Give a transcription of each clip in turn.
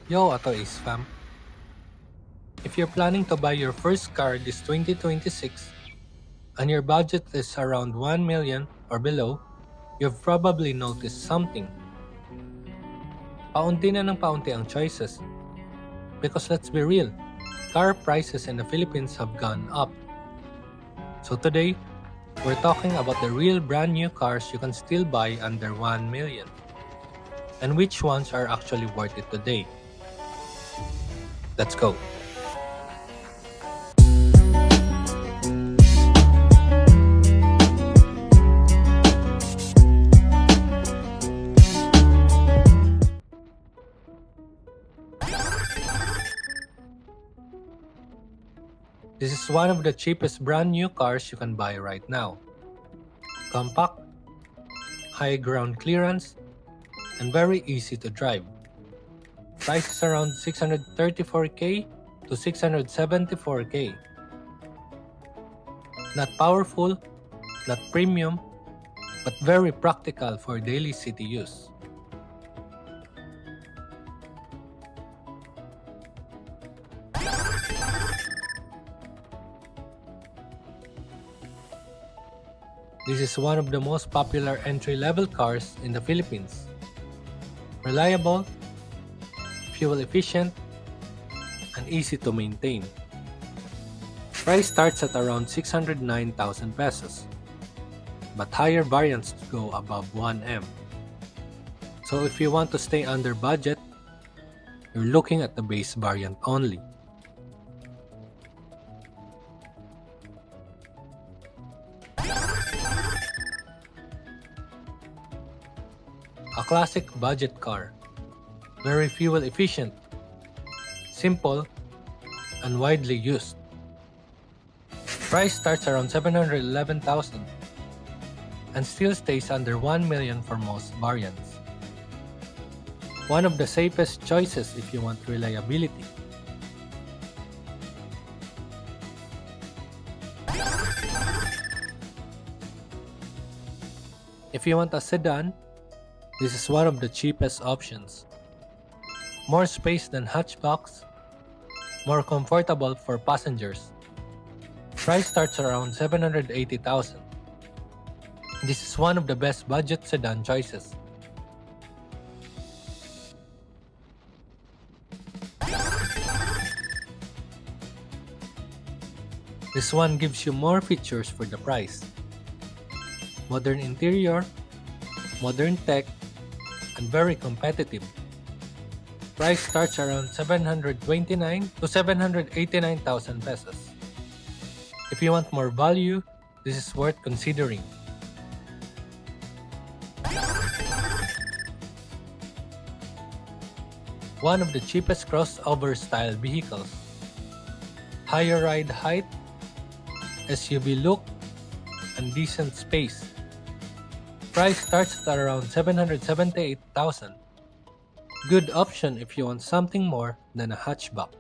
Yo, AutoAce fam. If you're planning to buy your first car this 2026 and your budget is around 1 million or below, you've probably noticed something. Paunti na ng paunti ang choices. Because let's be real, car prices in the Philippines have gone up. So today, we're talking about the real brand new cars you can still buy under 1 million. And which ones are actually worth it today. Let's go. This is one of the cheapest brand new cars you can buy right now. Compact, high ground clearance, and very easy to drive. Price is around 634k to 674k. Not powerful, not premium, but very practical for daily city use. This is one of the most popular entry-level cars in the Philippines. Reliable, fuel efficient, and easy to maintain. Price starts at around 609,000 pesos, but higher variants go above 1M. So if you want to stay under budget, you're looking at the base variant only. A classic budget car, very fuel efficient, simple, and widely used. Price starts around 711,000 and still stays under 1 million for most variants. One of the safest choices if you want reliability. If you want a sedan, this is one of the cheapest options. More space than hatchbacks, more comfortable for passengers. Price starts around 780,000. This is one of the best budget sedan choices. This one gives you more features for the price. Modern interior, modern tech, and very competitive. Price starts around 729 to 789,000 pesos. If you want more value, this is worth considering. One of the cheapest crossover style vehicles. Higher ride height, SUV look, and decent space. Price starts at around 778,000. Good option if you want something more than a hatchback.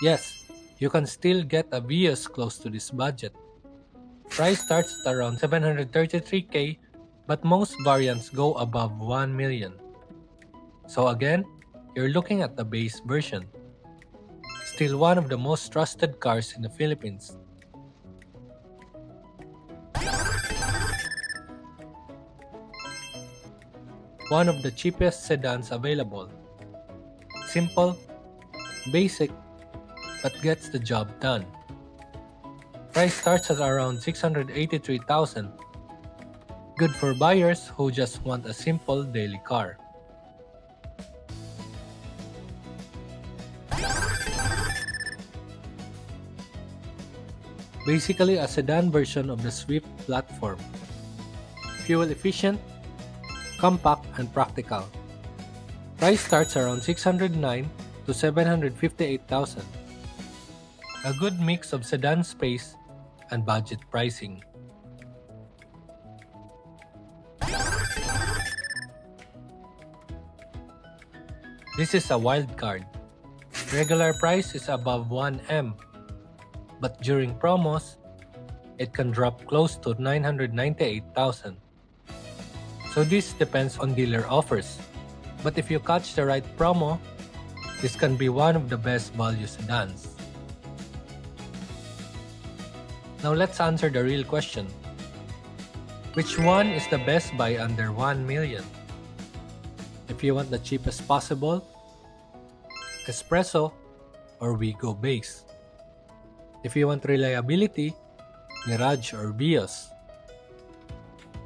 Yes, you can still get a Vios close to this budget. Price starts at around 733k, but most variants go above 1 million. So again, you're looking at the base version. Still one of the most trusted cars in the Philippines. One of the cheapest sedans available. Simple, basic, but gets the job done. Price starts at around 683,000. Good for buyers who just want a simple daily car. Basically a sedan version of the Swift platform. Fuel efficient, compact, and practical. Price starts around 609 to 758,000. A good mix of sedan space and budget pricing. This is a wild card. Regular price is above 1M, but during promos, it can drop close to 998,000. So this depends on dealer offers. But if you catch the right promo, this can be one of the best value sedans. Now let's answer the real question. Which one is the best buy under 1 million? If you want the cheapest possible, Espresso or Wigo base. If you want reliability, Mirage or Vios.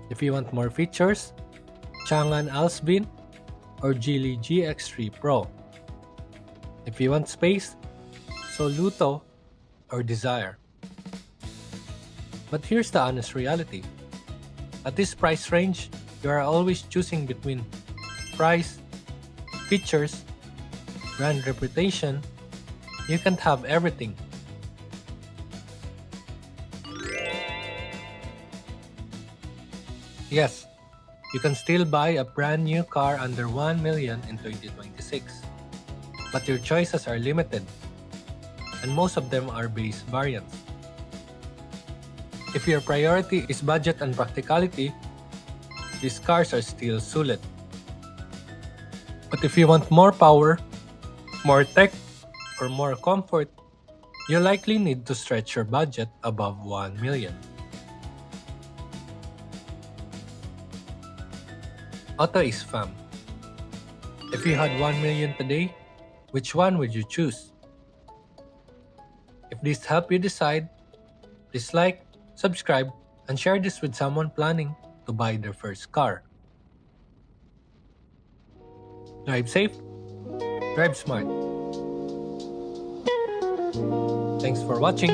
If you want more features, Chang'an Alsbin or Geely GX3 Pro. If you want space, Soluto or Desire. But here's the honest reality. At this price range, you are always choosing between price, features, brand reputation. You can't have everything. Yes, you can still buy a brand new car under 1 million in 2026. But your choices are limited, and most of them are base variants. If your priority is budget and practicality, these cars are still sulit. But if you want more power, more tech, or more comfort, you likely need to stretch your budget above 1 million. AutoAce fam. If you had 1 million today, which one would you choose? If this helped you decide, please like, subscribe, and share this with someone planning to buy their first car. Drive safe, drive smart. Thanks for watching.